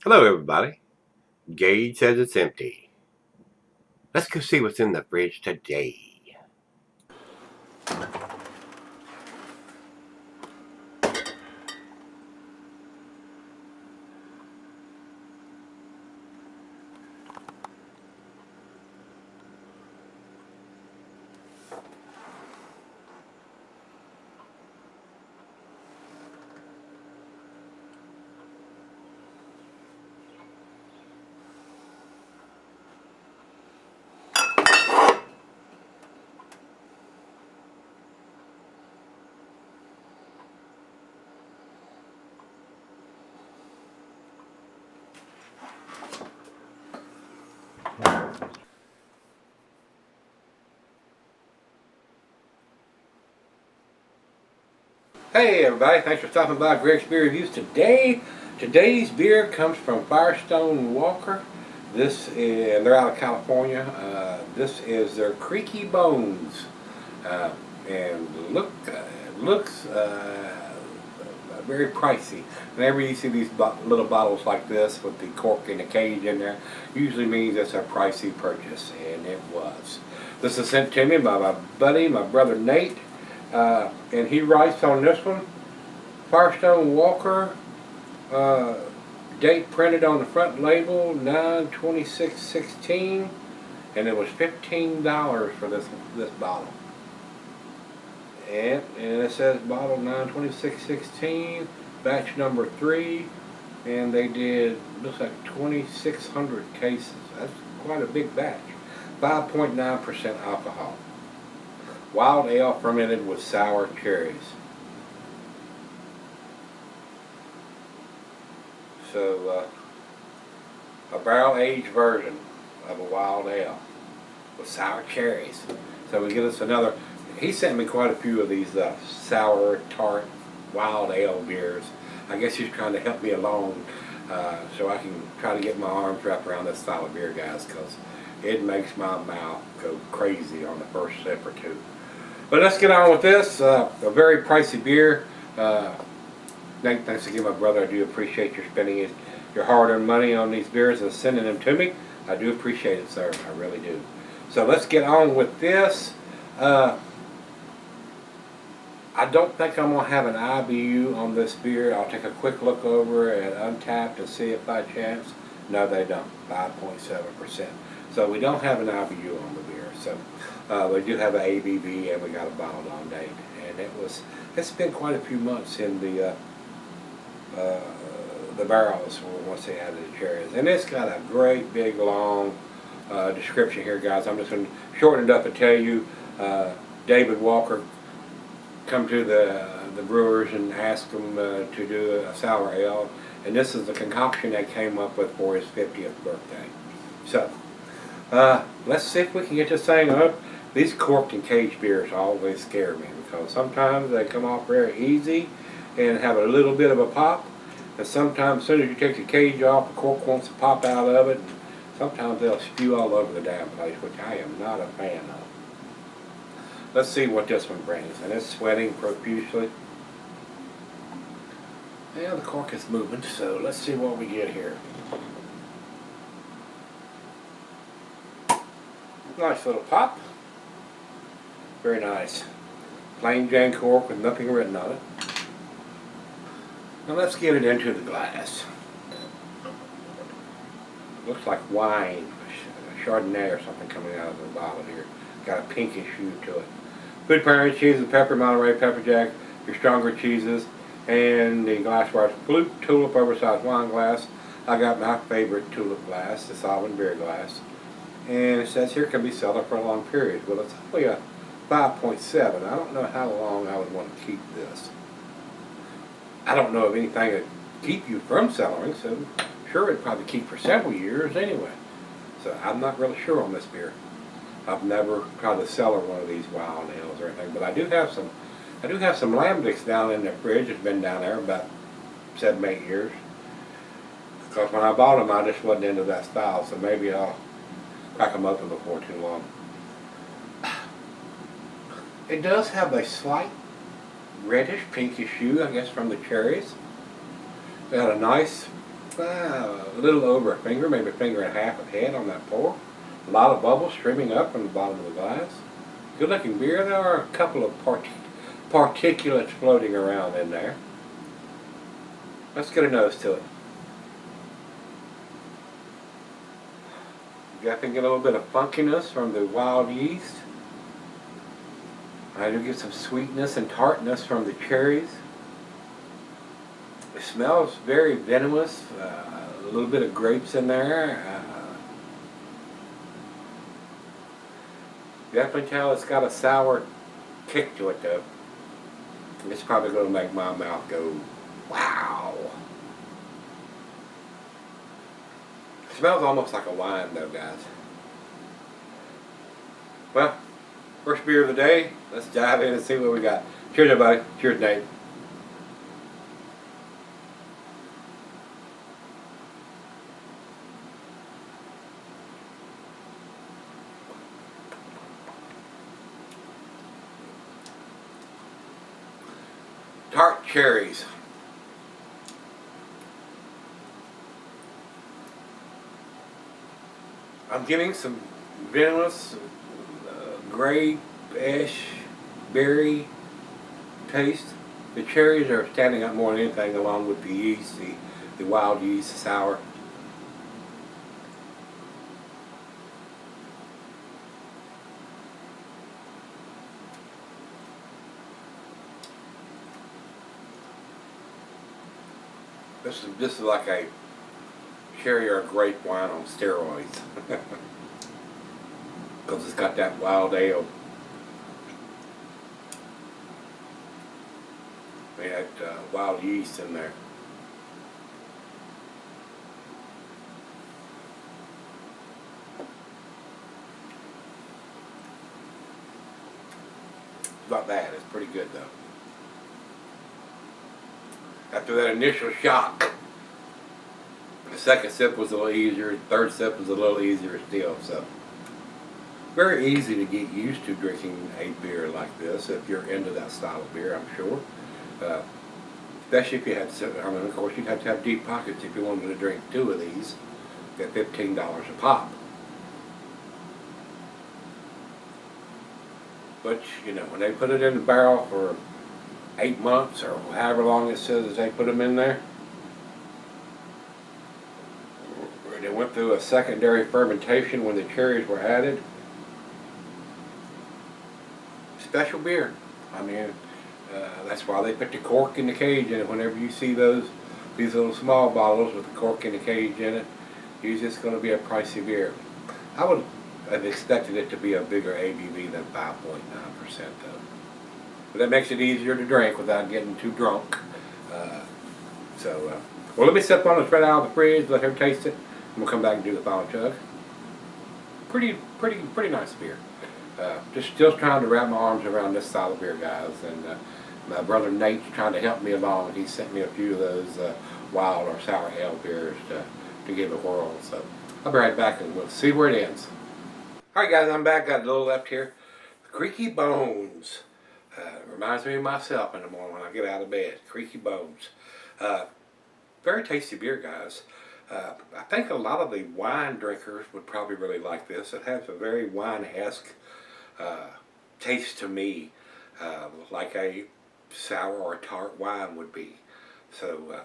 Hello everybody. Gage says it's empty. Let's go see what's in the fridge today. Hey everybody, thanks for stopping by Gregsbeerreviews today. Today's beer comes from Firestone Walker. They're out of California. This is their Creaky Bones. And looks very pricey. Whenever you see these little bottles like this with the cork and the cage in there, usually means it's a pricey purchase, and it was. This is sent to me by my buddy, my brother Nate, and he writes on this one, Firestone Walker, date printed on the front label, 9/26/16, and it was $15 for this bottle. And it says bottle 9/26/16, batch number 3, and they did, looks like 2,600 cases. That's quite a big batch. 5.9% alcohol. Wild ale fermented with sour cherries. So, a barrel-aged version of a wild ale with sour cherries. So we get us another. He sent me quite a few of these sour, tart, wild ale beers. I guess he's trying to help me along so I can try to get my arms wrapped around this style of beer, guys, because it makes my mouth go crazy on the first sip or two. But let's get on with this. A very pricey beer. Nate, thanks again, my brother. I do appreciate your spending your hard-earned money on these beers and sending them to me. I do appreciate it, sir. I really do. So let's get on with this. I don't think I'm going to have an IBU on this beer. I'll take a quick look over at Untapped and see if by chance. No, they don't. 5.7%. So we don't have an IBU on the beer. So we do have an ABV, and we got a bottled on date. And it's been quite a few months in the barrels once they added the cherries. And it's got a great big long description here, guys. I'm just going to shorten it up and tell you. David Walker come to the brewers and ask them to do a sour ale, and this is the concoction they came up with for his 50th birthday. So let's see if we can get this thing up. These corked and caged beers always scare me because sometimes they come off very easy and have a little bit of a pop, and sometimes as soon as you take the cage off, the cork wants to pop out of it, and sometimes they'll spew all over the damn place, which I am not a fan of. Let's see what this one brings. And it's sweating profusely. Yeah, the cork is moving, so let's see what we get here. Nice little pop. Very nice. Plain Jane cork with nothing written on it. Now let's get it into the glass. Looks like wine, a Chardonnay or something coming out of the bottle here. Got a pinkish hue to it. Food pairing cheese, pepper, Monterey, pepper jack, your stronger cheeses, and the glassware blue tulip oversized wine glass. I got my favorite tulip glass, the Sovereign beer glass. And it says here can be sold for a long period. Well, it's only a 5.7. I don't know how long I would want to keep this. I don't know of anything that keep you from cellaring, so sure it'd probably keep for several years anyway. So I'm not really sure on this beer. I've never tried to cellar one of these wild ales or anything, but I do have some lambics down in the fridge. It's been down there about 7-8 years. Because when I bought them, I just wasn't into that style, so maybe I'll crack them open before too long. It does have a slight reddish pinkish hue, I guess, from the cherries. It had a nice a little over a finger, maybe a finger and a half of head on that pour. A lot of bubbles streaming up from the bottom of the glass. Good looking beer. There are a couple of particulates floating around in there. Let's get a nose to it. You definitely get a little bit of funkiness from the wild yeast. I do get some sweetness and tartness from the cherries. It smells very venomous. A little bit of grapes in there. Definitely tell it's got a sour kick to it though. It's probably going to make my mouth go, wow. It smells almost like a wine though, guys. Well, first beer of the day. Let's dive in and see what we got. Cheers everybody. Cheers, Nate. Tart cherries. I'm getting some venomous, grape-ish berry taste. The cherries are standing out more than anything, along with the yeast, the wild yeast, the sour. This is like a cherry or grape wine on steroids. Because it's got that wild ale. They had wild yeast in there. It's not bad. It's pretty good though. After that initial shock, the second sip was a little easier, the third sip was a little easier still. So, very easy to get used to drinking a beer like this if you're into that style of beer, I'm sure. Especially if you had, I mean, of course, you'd have to have deep pockets if you wanted to drink two of these at $15 a pop. But, you know, when they put it in the barrel for 8 months or however long it says that they put them in there, they went through a secondary fermentation when the cherries were added. Special beer. I mean, that's why they put the cork in the cage in it. Whenever you see these little small bottles with the cork in the cage in it, usually it's going to be a pricey beer. I would have expected it to be a bigger ABV than 5.9% though. But that makes it easier to drink without getting too drunk. Well, let me sip on it straight out of the fridge, let her taste it, and we'll come back and do the final chug. Pretty nice beer. Just still trying to wrap my arms around this style of beer, guys. And my brother Nate's trying to help me along. He sent me a few of those wild or sour ale beers to give a whirl. So I'll be right back and we'll see where it ends. All right, guys, I'm back. Got a little left here. Creaky Bones. Reminds me of myself in the morning when I get out of bed. Creaky Bones. Very tasty beer, guys. I think a lot of the wine drinkers would probably really like this. It has a very wine-esque taste to me, like a sour or tart wine would be. So,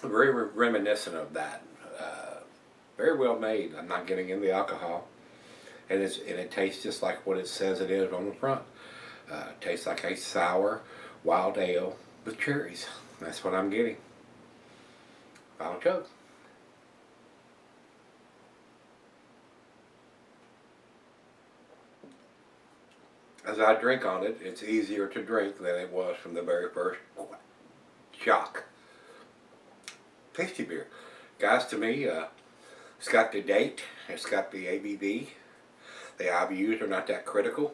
very reminiscent of that. Very well made. I'm not getting in the alcohol. And it tastes just like what it says it is on the front. Tastes like a sour wild ale with cherries. That's what I'm getting. Final chug. As I drink on it, it's easier to drink than it was from the very first shock. Tasty beer. Guys, to me, it's got the date, it's got the ABV. The IBUs are not that critical.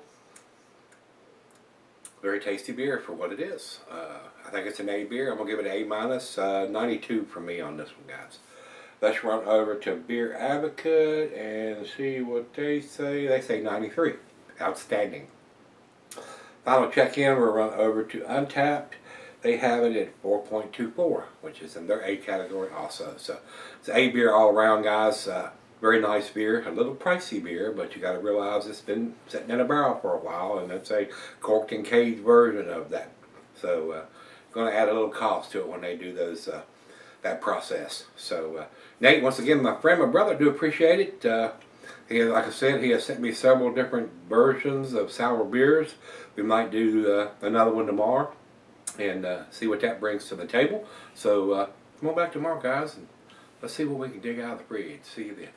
Very tasty beer for what it is. I think it's an A beer. I'm going to give it an A minus, 92 from me on this one, guys. Let's run over to Beer Advocate and see what they say. They say 93. Outstanding. Final check-in, we'll run over to Untapped. they have it at 4.24, which is in their A category also. So it's A beer all around, guys. Very nice beer, a little pricey beer, but you got to realize it's been sitting in a barrel for a while, and it's a corked and caged version of that. So going to add a little cost to it when they do those that process. So Nate, once again, my friend, my brother, do appreciate it. He, like I said, he has sent me several different versions of sour beers. We might do another one tomorrow and see what that brings to the table. So come on back tomorrow, guys, and let's see what we can dig out of the fridge. See you then.